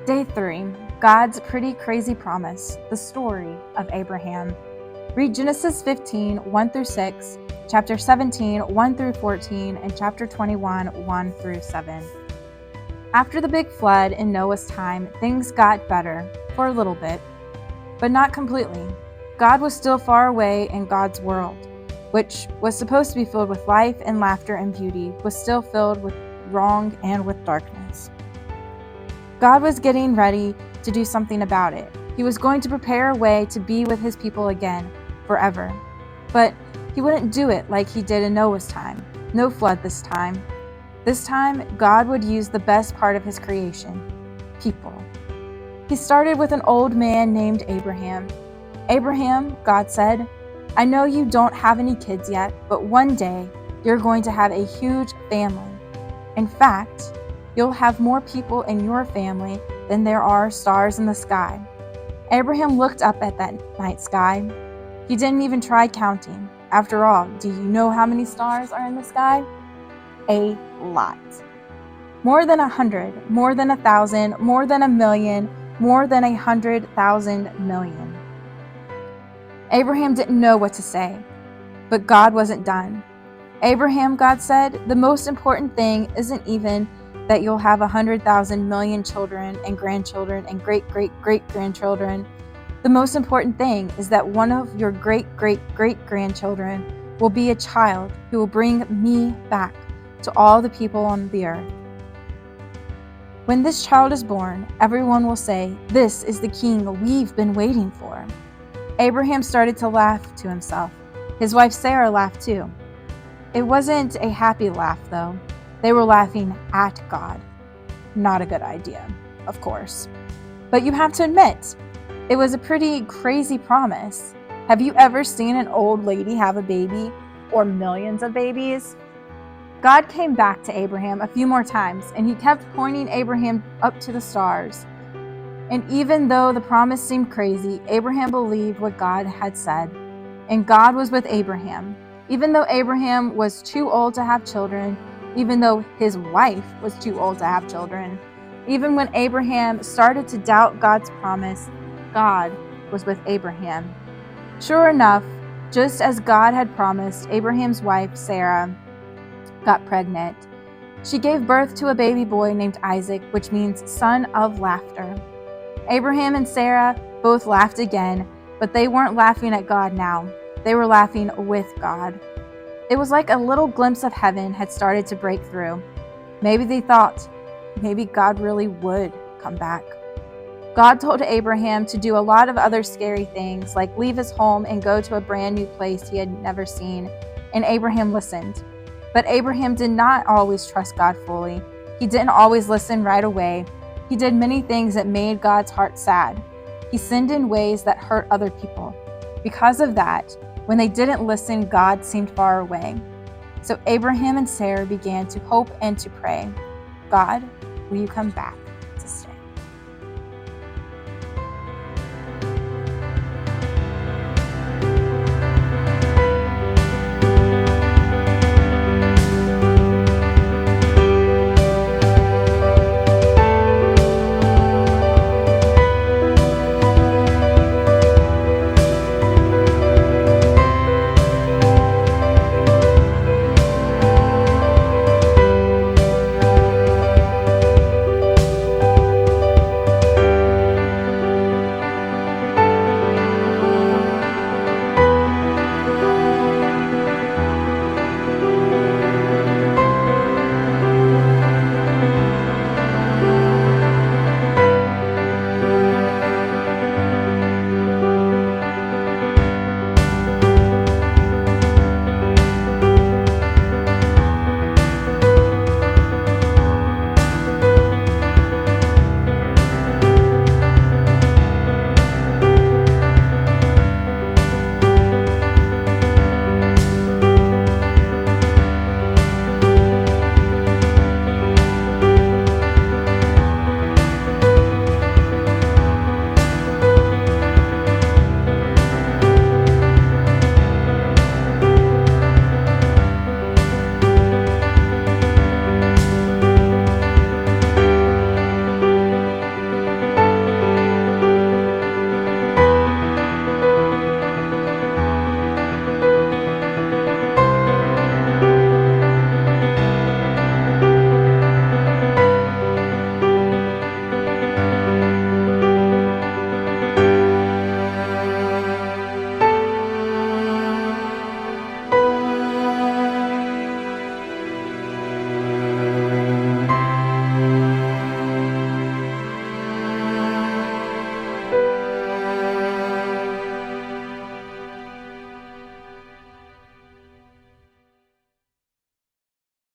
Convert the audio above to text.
Day 3, God's pretty crazy promise, the story of Abraham. Read Genesis 15, 1 through 6, chapter 17, 1 through 14, and chapter 21, 1 through 7. After the big flood in Noah's time, things got better for a little bit, but not completely. God was still far away, and God's world, which was supposed to be filled with life and laughter and beauty, was still filled with wrong and with darkness. God was getting ready to do something about it. He was going to prepare a way to be with his people again, forever. But he wouldn't do it like he did in Noah's time. No flood this time. This time, God would use the best part of his creation, people. He started with an old man named Abraham. Abraham, God said, I know you don't have any kids yet, but one day you're going to have a huge family. In fact, you'll have more people in your family than there are stars in the sky. Abraham looked up at that night sky. He didn't even try counting. After all, do you know how many stars are in the sky? A lot. More than 100, more than 1,000, more than 1,000,000, more than 100,000 million. Abraham didn't know what to say, but God wasn't done. Abraham, God said, the most important thing isn't even that you'll have 100,000 million children and grandchildren and great-great-great-grandchildren. The most important thing is that one of your great-great-great-grandchildren will be a child who will bring me back to all the people on the earth. When this child is born, everyone will say, this is the king we've been waiting for. Abraham started to laugh to himself. His wife Sarah laughed too. It wasn't a happy laugh, though. They were laughing at God. Not a good idea, of course. But you have to admit, it was a pretty crazy promise. Have you ever seen an old lady have a baby or millions of babies? God came back to Abraham a few more times, and he kept pointing Abraham up to the stars. And even though the promise seemed crazy, Abraham believed what God had said. And God was with Abraham. Even though Abraham was too old to have children, even though his wife was too old to have children, even when Abraham started to doubt God's promise, God was with Abraham. Sure enough, just as God had promised, Abraham's wife, Sarah, got pregnant. She gave birth to a baby boy named Isaac, which means son of laughter. Abraham and Sarah both laughed again, but they weren't laughing at God now. They were laughing with God. It was like a little glimpse of heaven had started to break through. Maybe they thought, maybe God really would come back. God told Abraham to do a lot of other scary things, like leave his home and go to a brand new place he had never seen, and Abraham listened. But Abraham did not always trust God fully. He didn't always listen right away. He did many things that made God's heart sad. He sinned in ways that hurt other people. Because of that, when they didn't listen, God seemed far away. So Abraham and Sarah began to hope and to pray, God, will you come back?